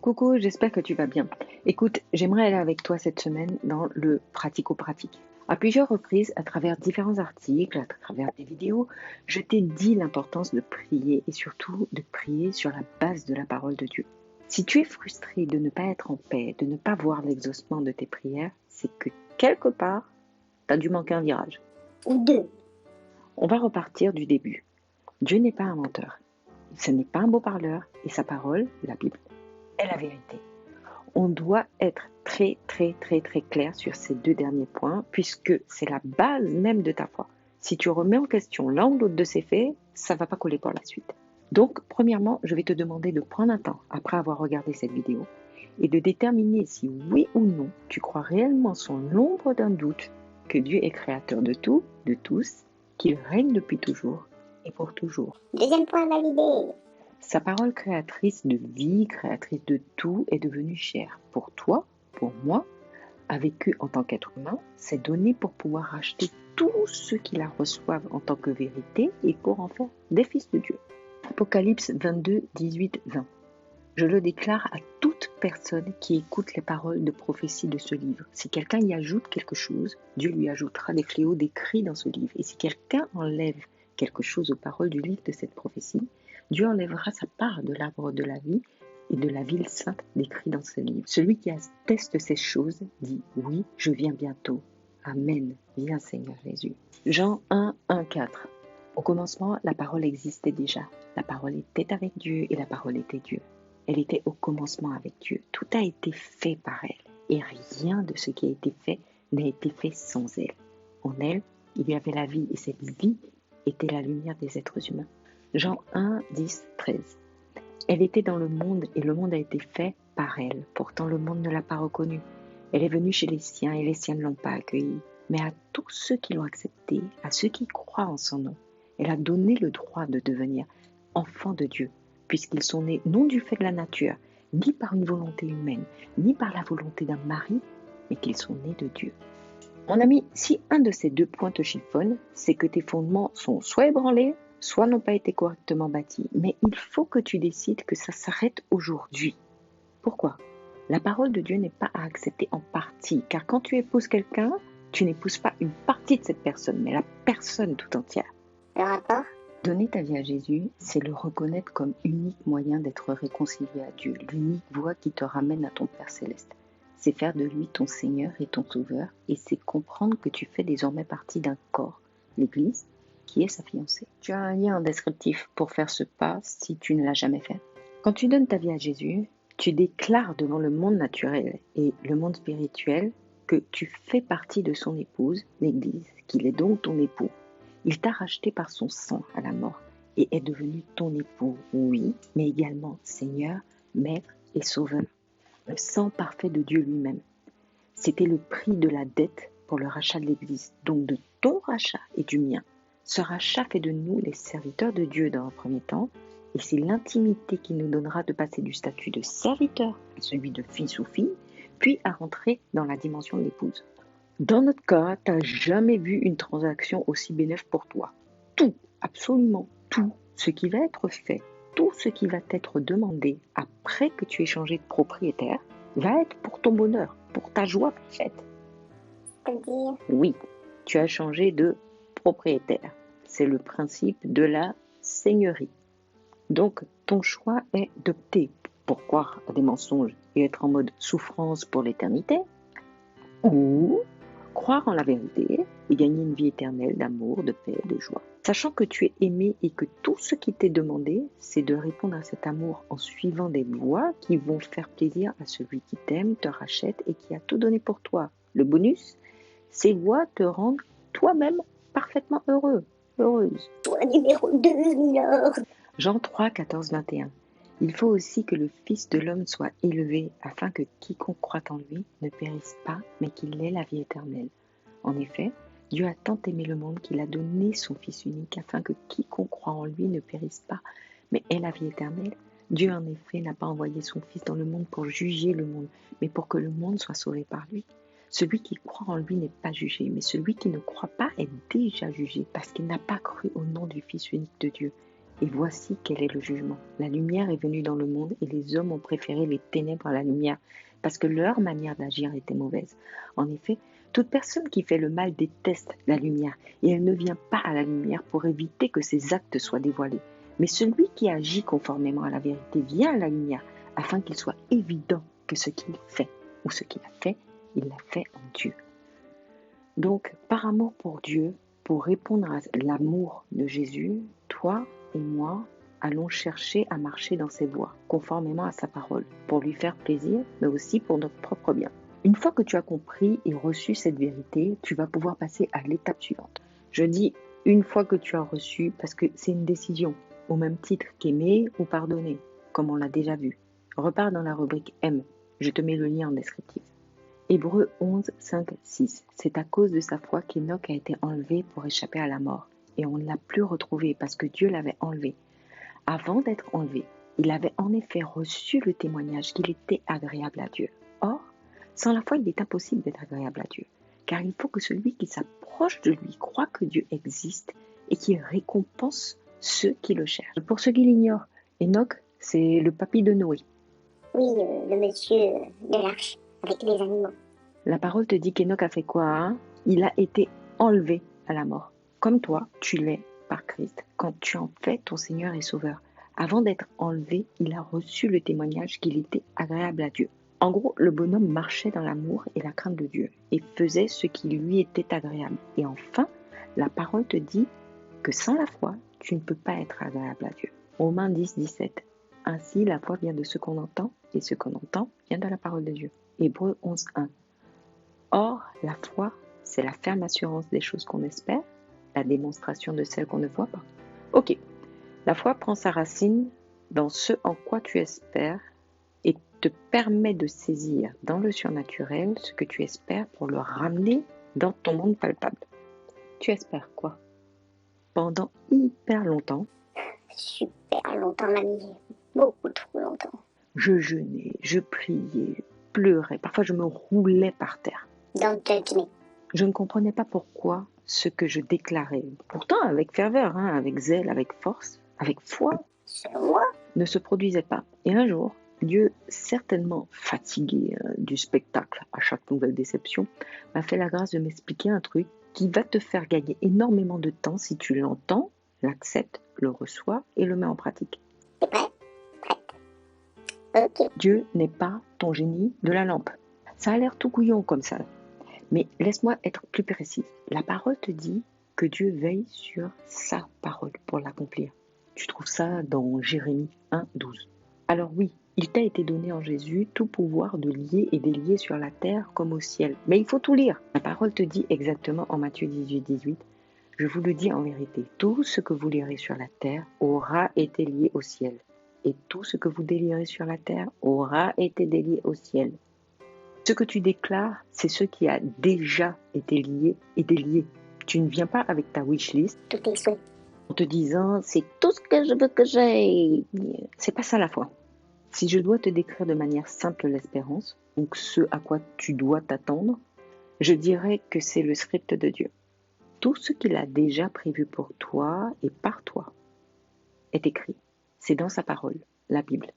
Coucou, j'espère que tu vas bien. Écoute, j'aimerais aller avec toi cette semaine dans le pratico-pratique. À plusieurs reprises, à travers différents articles, à travers des vidéos, je t'ai dit l'importance de prier et surtout de prier sur la base de la parole de Dieu. Si tu es frustré de ne pas être en paix, de ne pas voir l'exaucement de tes prières, c'est que quelque part, tu as dû manquer un virage. Ou deux. On va repartir du début. Dieu n'est pas un menteur. Ce n'est pas un beau parleur et sa parole, la Bible, est la vérité. On doit être très clair sur ces deux derniers points puisque c'est la base même de ta foi. Si tu remets en question l'un ou l'autre de ces faits, ça ne va pas coller pour la suite. Donc, premièrement, je vais te demander de prendre un temps après avoir regardé cette vidéo et de déterminer si oui ou non tu crois réellement sans l'ombre d'un doute que Dieu est créateur de tout, de tous, qu'il règne depuis toujours et pour toujours. Deuxième point validé. Sa parole créatrice de vie, créatrice de tout, est devenue chair. Pour toi, pour moi, a vécu en tant qu'être humain, s'est donné pour pouvoir racheter tous ceux qui la reçoivent en tant que vérité et pour en faire des fils de Dieu. Apocalypse 22, 18, 20. Je le déclare à toute personne qui écoute les paroles de prophétie de ce livre. Si quelqu'un y ajoute quelque chose, Dieu lui ajoutera des fléaux décrits dans ce livre. Et si quelqu'un enlève quelque chose aux paroles du livre de cette prophétie, Dieu enlèvera sa part de l'arbre de la vie et de la ville sainte décrit dans ce livre. Celui qui atteste ces choses dit « Oui, je viens bientôt. Amen. Viens Seigneur Jésus. » Jean 1, 1, 4. Au commencement, la parole existait déjà. La parole était avec Dieu et la parole était Dieu. Elle était au commencement avec Dieu. Tout a été fait par elle. Et rien de ce qui a été fait n'a été fait sans elle. En elle, il y avait la vie et cette vie était la lumière des êtres humains. Jean 1, 10, 13. Elle était dans le monde et le monde a été fait par elle. Pourtant, le monde ne l'a pas reconnue. Elle est venue chez les siens et les siens ne l'ont pas accueillie. Mais à tous ceux qui l'ont acceptée, à ceux qui croient en son nom, elle a donné le droit de devenir enfants de Dieu, puisqu'ils sont nés non du fait de la nature, ni par une volonté humaine, ni par la volonté d'un mari, mais qu'ils sont nés de Dieu. Mon ami, si un de ces deux points te chiffonne, c'est que tes fondements sont soit ébranlés, soit n'ont pas été correctement bâtis. Mais il faut que tu décides que ça s'arrête aujourd'hui. Pourquoi ? La parole de Dieu n'est pas à accepter en partie, car quand tu épouses quelqu'un, tu n'épouses pas une partie de cette personne, mais la personne tout entière. Le rapport. Donner ta vie à Jésus, c'est le reconnaître comme unique moyen d'être réconcilié à Dieu, l'unique voie qui te ramène à ton Père Céleste. C'est faire de lui ton Seigneur et ton Sauveur, et c'est comprendre que tu fais désormais partie d'un corps, l'Église, qui est sa fiancée. Tu as un lien descriptif pour faire ce pas si tu ne l'as jamais fait. Quand tu donnes ta vie à Jésus, tu déclares devant le monde naturel et le monde spirituel que tu fais partie de son épouse, l'Église, qu'il est donc ton époux. Il t'a racheté par son sang à la mort et est devenu ton époux, oui, mais également Seigneur, Maître et Sauveur. Le sang parfait de Dieu lui-même. C'était le prix de la dette pour le rachat de l'Église, donc de ton rachat et du mien. Ce rachat fait de nous les serviteurs de Dieu dans un premier temps, et c'est l'intimité qui nous donnera de passer du statut de serviteur à celui de fils ou fille, puis à rentrer dans la dimension de l'épouse. Dans notre cas, tu n'as jamais vu une transaction aussi bénéfique pour toi. Tout, absolument tout, ce qui va être fait, tout ce qui va t'être demandé après que tu aies changé de propriétaire, va être pour ton bonheur, pour ta joie parfaite. C'est-à-dire. Oui, tu as changé de propriétaire. C'est le principe de la seigneurie. Donc, ton choix est d'opter pour croire à des mensonges et être en mode souffrance pour l'éternité, ou croire en la vérité et gagner une vie éternelle d'amour, de paix, de joie. Sachant que tu es aimé et que tout ce qui t'est demandé, c'est de répondre à cet amour en suivant des voies qui vont faire plaisir à celui qui t'aime, te rachète et qui a tout donné pour toi. Le bonus, ces voies te rendent toi-même parfaitement heureux, heureuse. Point numéro 2, Milord. Jean 3, 14, 21. Il faut aussi que le Fils de l'homme soit élevé, afin que quiconque croit en lui ne périsse pas, mais qu'il ait la vie éternelle. En effet, Dieu a tant aimé le monde qu'il a donné son Fils unique, afin que quiconque croit en lui ne périsse pas, mais ait la vie éternelle. Dieu, en effet, n'a pas envoyé son Fils dans le monde pour juger le monde, mais pour que le monde soit sauvé par lui. Celui qui croit en lui n'est pas jugé, mais celui qui ne croit pas est déjà jugé, parce qu'il n'a pas cru au nom du Fils unique de Dieu. Et voici quel est le jugement. La lumière est venue dans le monde, et les hommes ont préféré les ténèbres à la lumière, parce que leur manière d'agir était mauvaise. En effet, toute personne qui fait le mal déteste la lumière, et elle ne vient pas à la lumière pour éviter que ses actes soient dévoilés. Mais celui qui agit conformément à la vérité vient à la lumière, afin qu'il soit évident que ce qu'il fait, ou ce qu'il a fait, il l'a fait en Dieu. Donc, par amour pour Dieu, pour répondre à l'amour de Jésus, toi et moi allons chercher à marcher dans ses voies, conformément à sa parole, pour lui faire plaisir, mais aussi pour notre propre bien. Une fois que tu as compris et reçu cette vérité, tu vas pouvoir passer à l'étape suivante. Je dis une fois que tu as reçu, parce que c'est une décision, au même titre qu'aimer ou pardonner, comme on l'a déjà vu. Repars dans la rubrique M. Je te mets le lien en descriptif. Hébreux 11, 5, 6. C'est à cause de sa foi qu'Enoch a été enlevé pour échapper à la mort. Et on ne l'a plus retrouvé parce que Dieu l'avait enlevé. Avant d'être enlevé, il avait en effet reçu le témoignage qu'il était agréable à Dieu. Or, sans la foi, il est impossible d'être agréable à Dieu. Car il faut que celui qui s'approche de lui croit que Dieu existe et qu'il récompense ceux qui le cherchent. Pour ceux qui l'ignorent, Enoch, c'est le papy de Noé. Oui, le monsieur de l'arche, avec les animaux. La parole te dit qu'Enoch a fait quoi, hein? Il a été enlevé à la mort. Comme toi, tu l'es par Christ, quand tu en fais ton Seigneur et Sauveur. Avant d'être enlevé, il a reçu le témoignage qu'il était agréable à Dieu. En gros, le bonhomme marchait dans l'amour et la crainte de Dieu et faisait ce qui lui était agréable. Et enfin, la parole te dit que sans la foi, tu ne peux pas être agréable à Dieu. Romains 10, 17. Ainsi, la foi vient de ce qu'on entend et ce qu'on entend vient de la parole de Dieu. Hébreux 11, 1. Or, la foi, c'est la ferme assurance des choses qu'on espère, la démonstration de celles qu'on ne voit pas. Ok, la foi prend sa racine dans ce en quoi tu espères et te permet de saisir dans le surnaturel ce que tu espères pour le ramener dans ton monde palpable. Tu espères quoi? Pendant hyper longtemps, Super longtemps, mamie. Beaucoup trop longtemps. je jeûnais, je priais, je pleurais, parfois je me roulais par terre. Don't judge me. Je ne comprenais pas pourquoi ce que je déclarais, pourtant avec ferveur, avec zèle, avec force, avec foi, Selon moi, ne se produisait pas. Et un jour, Dieu, certainement fatigué du spectacle à chaque nouvelle déception, m'a fait la grâce de m'expliquer un truc qui va te faire gagner énormément de temps si tu l'entends, l'acceptes, le reçois et le mets en pratique. t'es prêt? Prête. Ok. Dieu n'est pas ton génie de la lampe. Ça a l'air tout couillon comme ça. Mais laisse-moi être plus précise. La parole te dit que Dieu veille sur sa parole pour l'accomplir. Tu trouves ça dans Jérémie 1, 12. Alors oui, il t'a été donné en Jésus tout pouvoir de lier et délier sur la terre comme au ciel. Mais il faut tout lire. La parole te dit exactement en Matthieu 18, 18. Je vous le dis en vérité, tout ce que vous lirez sur la terre aura été lié au ciel. Et tout ce que vous délierez sur la terre aura été délié au ciel. Ce que tu déclares, c'est ce qui a déjà été lié et délié. Tu ne viens pas avec ta wishlist Tous tes souhaits. en te disant c'est tout ce que je veux que j'ai. C'est pas ça la foi. Si je dois te décrire de manière simple l'espérance, donc ce à quoi tu dois t'attendre, je dirais que c'est le script de Dieu. Tout ce qu'il a déjà prévu pour toi et par toi est écrit. C'est dans sa parole, la Bible.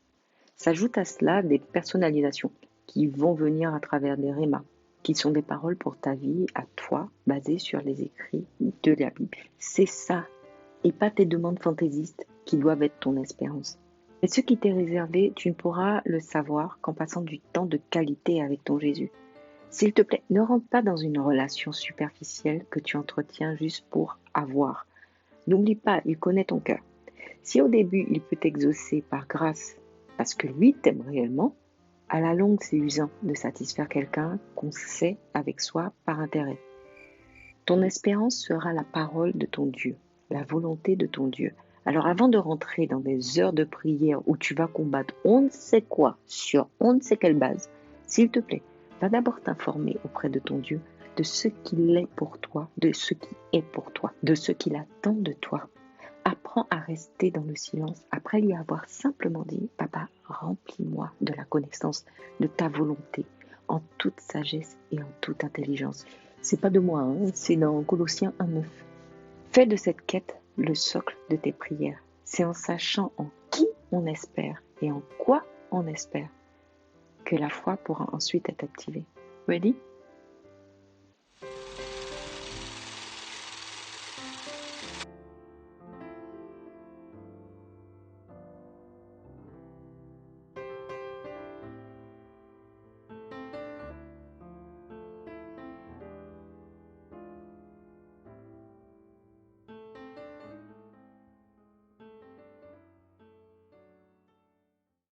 S'ajoute à cela des personnalisations qui vont venir à travers des rémas, qui sont des paroles pour ta vie, à toi, basées sur les écrits de la Bible. C'est ça, et pas tes demandes fantaisistes qui doivent être ton espérance. Et ce qui t'est réservé, tu ne pourras le savoir qu'en passant du temps de qualité avec ton Jésus. S'il te plaît, ne rentre pas dans une relation superficielle que tu entretiens juste pour avoir. N'oublie pas, il connaît ton cœur. Si au début, il peut t'exaucer par grâce, parce que lui t'aime réellement, à la longue, c'est usant de satisfaire quelqu'un qu'on sait avec soi par intérêt. Ton espérance sera la parole de ton Dieu, la volonté de ton Dieu. Alors avant de rentrer dans des heures de prière où tu vas combattre on ne sait quoi sur on ne sait quelle base, s'il te plaît, va d'abord t'informer auprès de ton Dieu de ce qu'il est pour toi, de ce qui est pour toi, de ce qu'il attend de toi. Apprends à rester dans le silence après lui avoir simplement dit « Papa, remplis-moi de la connaissance de ta volonté. en toute sagesse et en toute intelligence. C'est pas de moi, c'est dans Colossiens 1,9. Fais de cette quête le socle de tes prières. C'est en sachant en qui on espère et en quoi on espère que la foi pourra ensuite être activée. Ready?